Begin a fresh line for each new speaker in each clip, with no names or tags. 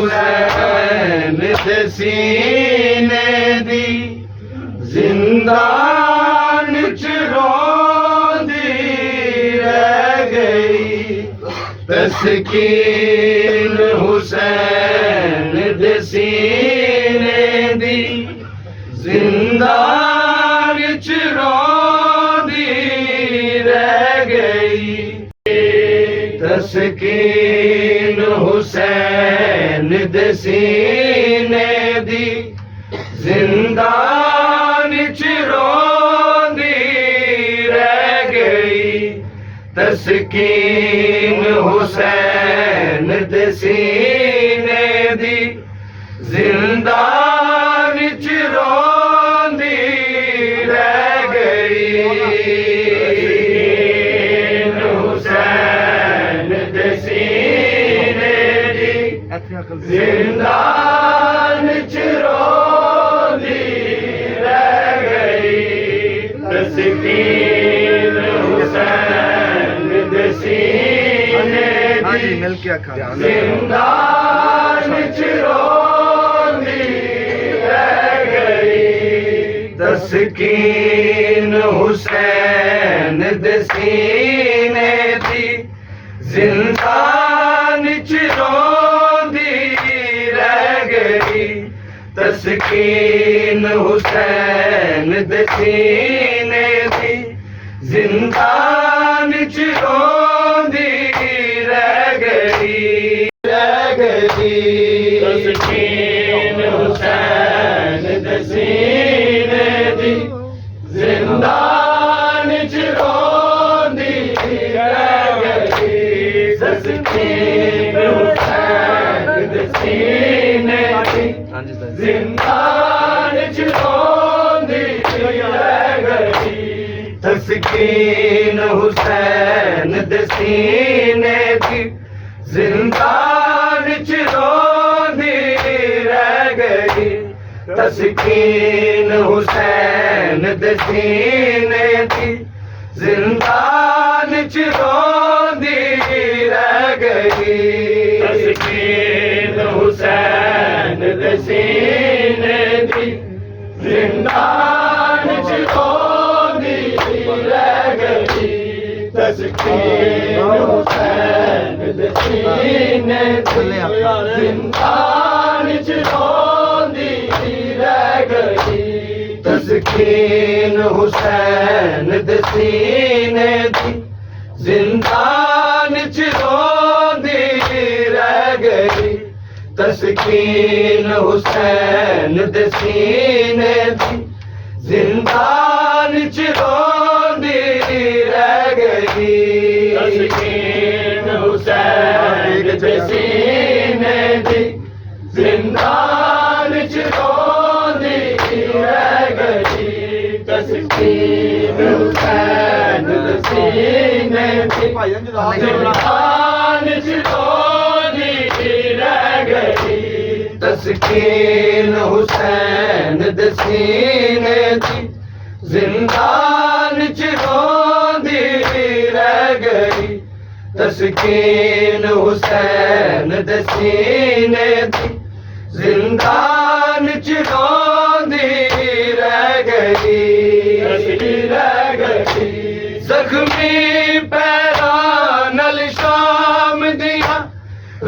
हुसैन दे सीने दी जिंदान च रोंदी रह गई तस्कीन हुसैन दे सीने दी जिंदान च रोंदी रह गई तस्कीन हुसैन दे सीने दी जिंदान च रोंदी रह गई तस्कीन हुसैन दे सीने दी जिंदान च रोंदी रह गई हुसैन दे सीने दी जिंदान च रोंदी रह गई तस्कीन हुसैन दे सीने दी जिंदान च रोंदी रह गई तस्कीन हुसैन दे सीने दी जिंदान च रोंदी रह गई तस्कीन हुसैन दे सीने दी जिंदान च रोंदी रह गई तस्कीन हुसैन दे सीने दी जिंदान च रोंदी रह गई तस्कीन हुसैन दे सीने दी जिंदान च रोंदी रह गई तस्कीन हुसैन दे सीने दी जिंदान च रोंदी रह गई तस्कीन हुसैन दे सीने दी जिंदान च रोंदी रह गई तस्कीन हुसैन दे सीने दी जिंदान च रोंदी रह गई तस्कीन हुसैन दे सीने दी जिंदान च रोंदी रह गई तस्कीन हुसैन दे सीने दी जिंदान च रोंदी रह गई तस्कीन हुसैन दे सीने दी जिंदान च रोंदी रह गई तस्कीन हुसैन दे सीने दी जिंदान च रोंदी रह गई तस्कीन हुसैन दे सीने दी जिंदान च रोंदी रह गई तस्कीन हुसैन दे सीने दी जिंदान च रोंदी रह गई तस्कीन हुसैन दे सीने दी जिंदान च रोंदी रह गई जख्मी पैरा नल शाम दिया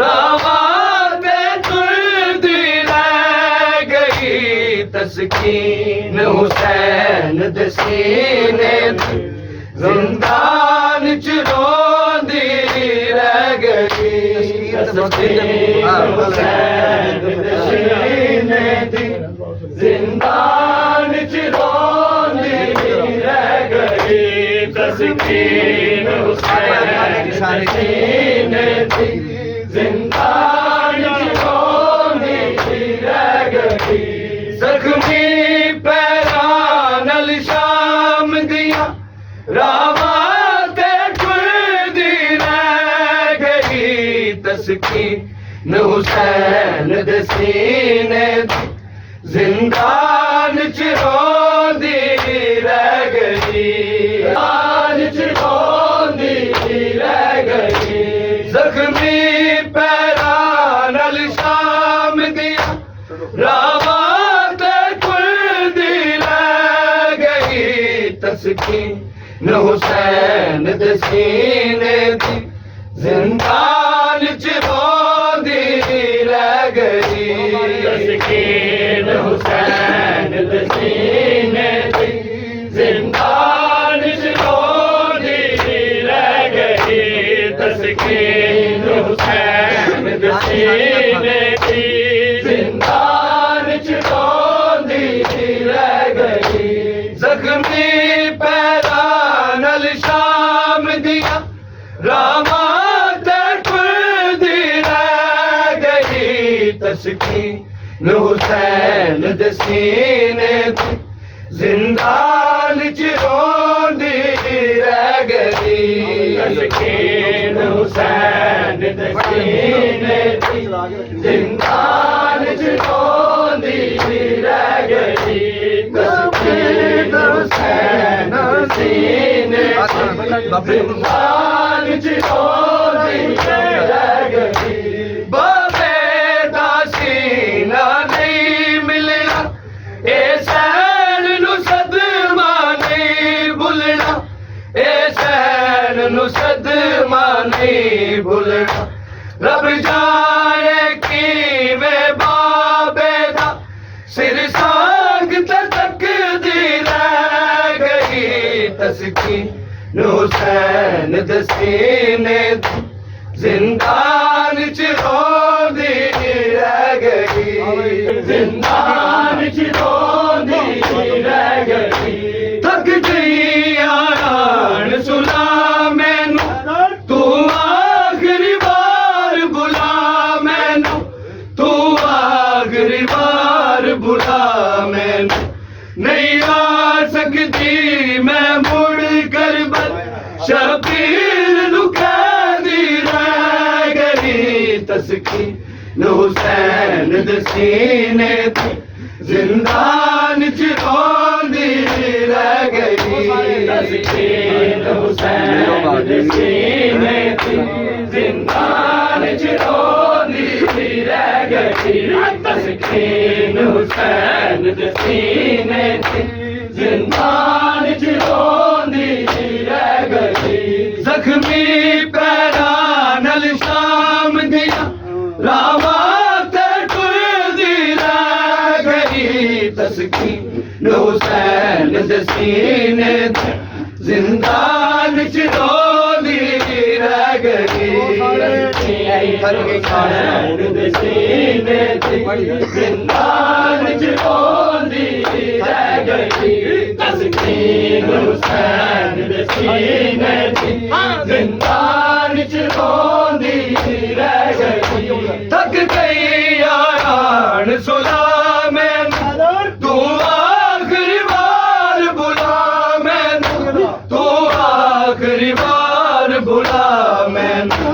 रावां ते तुरदी रह गई तस्कीन हुसैन दे सीने दी जिंदान च रोंदी रह गई तस्कीन हुसैन दे सीने दी जिंदान च रोंदी रह गई तस्कीन हुसैन दे सीने दी जिंदान च रोंदी रह गई जख्मी पैरा नल शाम दिया रावां ते टुरदी रह गई तस्कीन हुसैन दे सीने दी जिंदान च रोंदी रह गई जिंदान च रोंदी रह गई जख्मी पैर रावा ते कुर्दी रह गई तस्कीन हुसैन दे सीने दी जिंदान च रोंदी रह गई तस्कीन हुसैन दे सीने दी जिंदान च रोंदी रह गई तस्कीन हुसैन दे सीने दी जिंदान च रोंदी रह गई जख्मी पैरा नल शाम दिया रामा ते कुर्दी रह गई तस्कीन हुसैन दे सीने दी जिंदान च रोंदी रह गई तस्कीन हुसैन दे सीने दी जिंदान च रोंदी रह गई तस्कीन हुसैन सीने जिंदान च रोंदी रह गई बाबे दा सीना नहीं मिलना ए सैन नु सदमा नहीं भुलना ए सैन नु सदमा नहीं भुलना रब जाने किवें बाबे दा सिर सांग तकदी रह गई तस्कीन हुसैन दे सीने दी जिंदान च रोंदी रह गई जिंदान च रोंदी रह गई थक गई आन सुना मैनू तू आखिरी बार बुला मैनू तू आखिरी बार बुला मैनू नहीं आ सकती मैं मुड़ कर बल शबीर लुकादी रह गई तस्कीन हुसैन दे सीने दी जिंदान च रोंदी रह गई तस्कीन हुसैन दे सीने दी जिंदान च रोंदी रह गई तस्कीन हुसैन दे सीने दी जिंदान च रोंदी रह गई जख्मी पैरा नल शाम दिया रावा ते कुर्दी रह गई तस्कीन हुसैन दे सीने दी जिंदान च रोंदी रह गई हुसैन दे सीने दी जिंदान च रोंदी रह गई तस्कीन हुसैन दे सीने दी जिंदान च रोंदी रह गई थक गई यारान सुला मैनू तू आखिरी बार बुला मैनू तू आखिरी बार बुला मैनू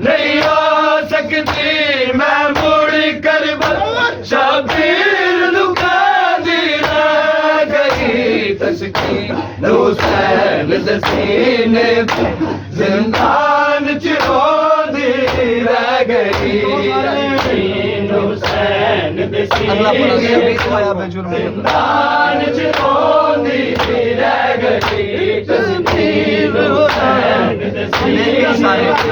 नहीं आ सकती मैं मुड़ कर बल शबीर लुकादी रह गई तस्कीन हुसैन दे सीने दी जिंदान च रोंदी रह गई तस्कीन हुसैन दे सीने दी जिंदान च रोंदी रह गई तस्कीन हुसैन दे सीने दी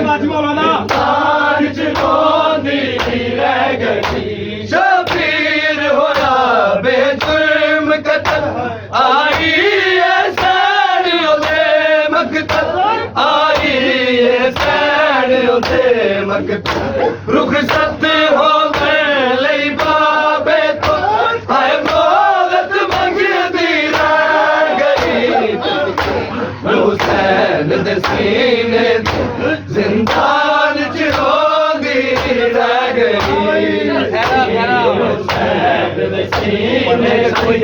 जिंदान च रोंदी रह गई शबीर होया बेजुर्म कत्ल आई है सैन ओदे मकतल आई है सैन ओदे मकतल रुखसत हो गए लई बाबे तो हाय मौलत मंगदी रह गई हुसैन दे सीने दी जिंदान च रोंदी रह गई हुसैन दे सीने दी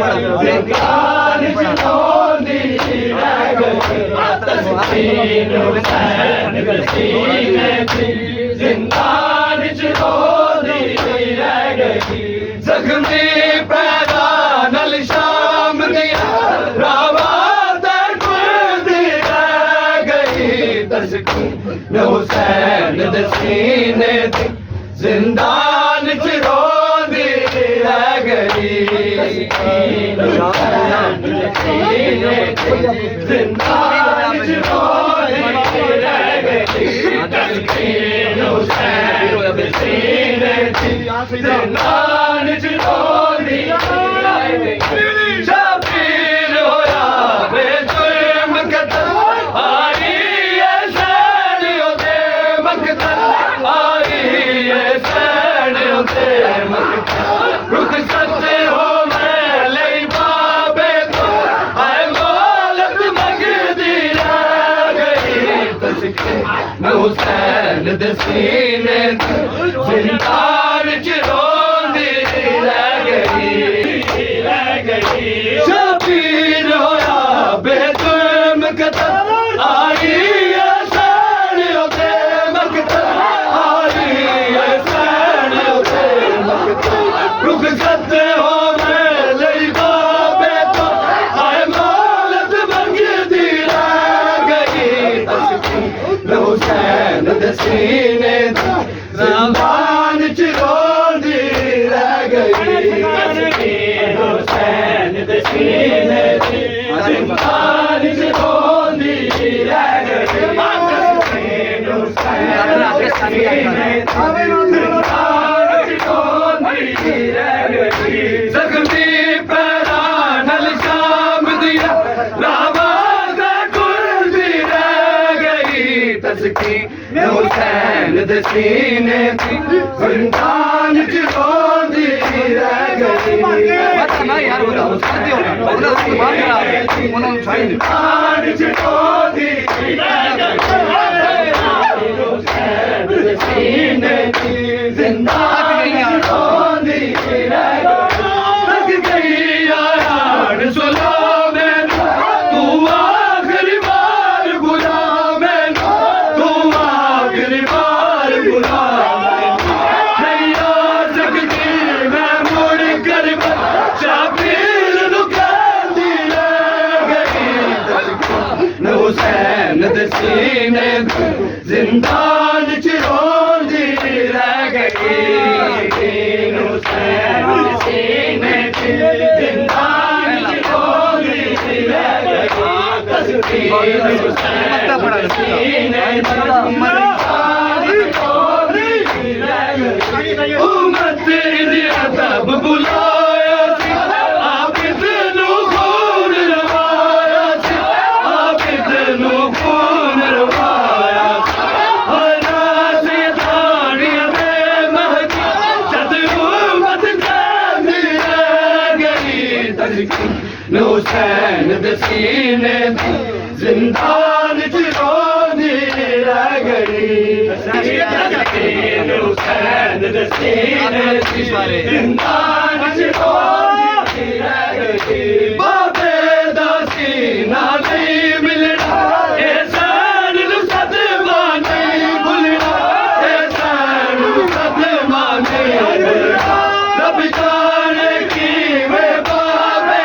जिंदान च रोंदी रह गई तस्कीन हुसैन दे सीने दी जिंदान च रोंदी रह गई जख्मी पैरा नल शाम दिया रावा ते कुर्दी रह गई तस्कीन हुसैन दे सीने दी जिंदान च रोंदी जिंदान च रोंदी रह गई तस्कीन हुसैन दे सीने जिंदान च रोंदी रह गई शबीर होया बेजुर्म कतल आई है सैन ओदे मकतल आई है सैन ओदे मकतल रुख सते हो मैं लई बाबे तो हाय मौलत मंगदी रह गई तस्कीन हुसैन दे सीने जिंदान च रोंदी रह गई शबीर होया बेजुर्म कतल आई है सैन ओदे मकतल आई है सैन ओदे मकतल रुख सते हो मैं लई बाबे तो हाय मौलत मंगदी रह गई तस्कीन हुसैन दे सीने जिंदान च रोंदी रह गई तस्कीन हुसैन दे सीने जिंदान च रोंदी रह गई तस्कीन हुसैन दे सीने जिंदान च रोंदी रह गई जख्मी पैरां नाल शाम दिया रावा दा कुर्दी रह गई तस्कीन हुसैन दे सीने जिंदान च रोंदी रह गई पता नहीं यार वो उसका होगा उन्होंने बात करा उन्होंने साइन जिंदान च रोंदी रह गई हुसैन दे सीने जिंदान च रोंदी रह गई थक गई यार सुनो मैनू तू आखिरी बार बुला मैनू तू आखिरी बार बुला नहीं आ सकती मैं मुड़ कर शाबीर नू कहंदी रह गई हुसैन दे सीने जिंदान च रोंदी रह गई हुसैन दे सीने जिंदान च रोंदी रह गई तस्कीन हुसैन दे सीने जिंदान च रोंदी रह गई उम्मत दी अदब बुलाया सी आबिद नू खून रवाया सी आबिद नू खून रवाया हरा से दानिया में महकी जद उम्मत कहंदी रह गई तस्कीन हुसैन दे सीने जिंदान च रोंदी रह गई तस्कीन हुसैन दे सीने जिंदान च रोंदी रह गई बाबे दा सीना नहीं मिलना ए सैन नू सदमा नहीं भुलना ए सैन नू सदमा नहीं भुलना रब जाने किवें बाबे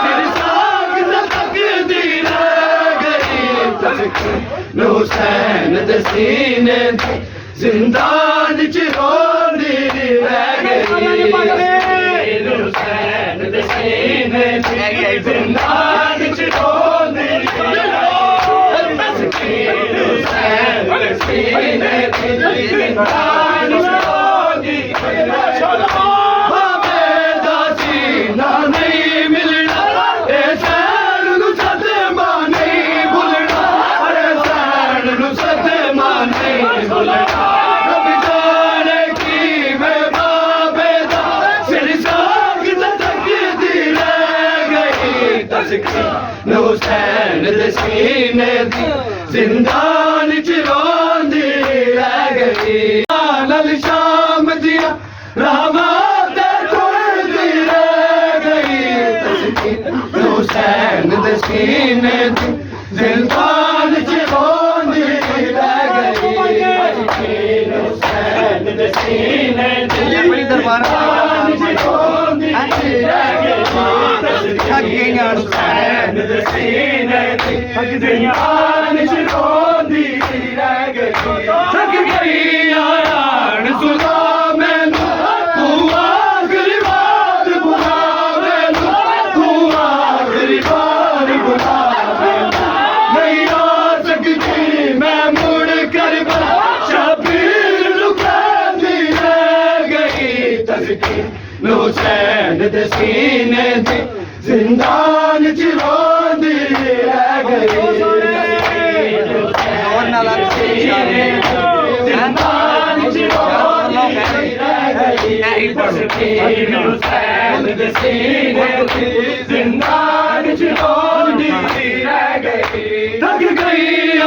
सिर साग तकदी रह गई तस्कीन हुसैन दे सीने जिंदान च रोंदी रह गई तस्कीन हुसैन दे सीने जिंदान च रोंदी रह गई तस्कीन हुसैन दे सीने जिंदान च रोंदी रह गई बाबे दा सीना नहीं मिलना ए सैन नू सदमा नहीं भुलना अरे सैन नू सदमा नहीं भुलना रब जाने किवें बाबे दा सिर साग तकदी रह गई तस्कीन हुसैन दे सीने जिंदान च रोंदी रह गई नाल शाम दिया रावा दा कुर्दी रह गई तस्कीन हुसैन दे सीने जिंदान च रोंदी रह गई तस्कीन हुसैन दे सीने बड़ी दरबार च रोंदी रह गई तस्कीन हुसैन दे सीने जिंदान च रोंदी रह गई थक गई यार सुना मैनू तू आखिरी बार बुला ਹੁਸੈਨ ਦੇ ਸੀਨੇ ਦੀ ਜ਼ਿੰਦਾਨ ਚ ਰੋਂਦੀ ਰਹਿ ਗਈ ਜ਼ਿੰਦਾਨ ਚ ਰੋਂਦੀ ਰਹਿ ਗਈ ਹੁਸੈਨ ਦੇ ਸੀਨੇ ਦੀ ਜ਼ਿੰਦਾਨ ਚ ਰੋਂਦੀ ਰਹਿ ਗਈ ਥੱਕ ਗਈ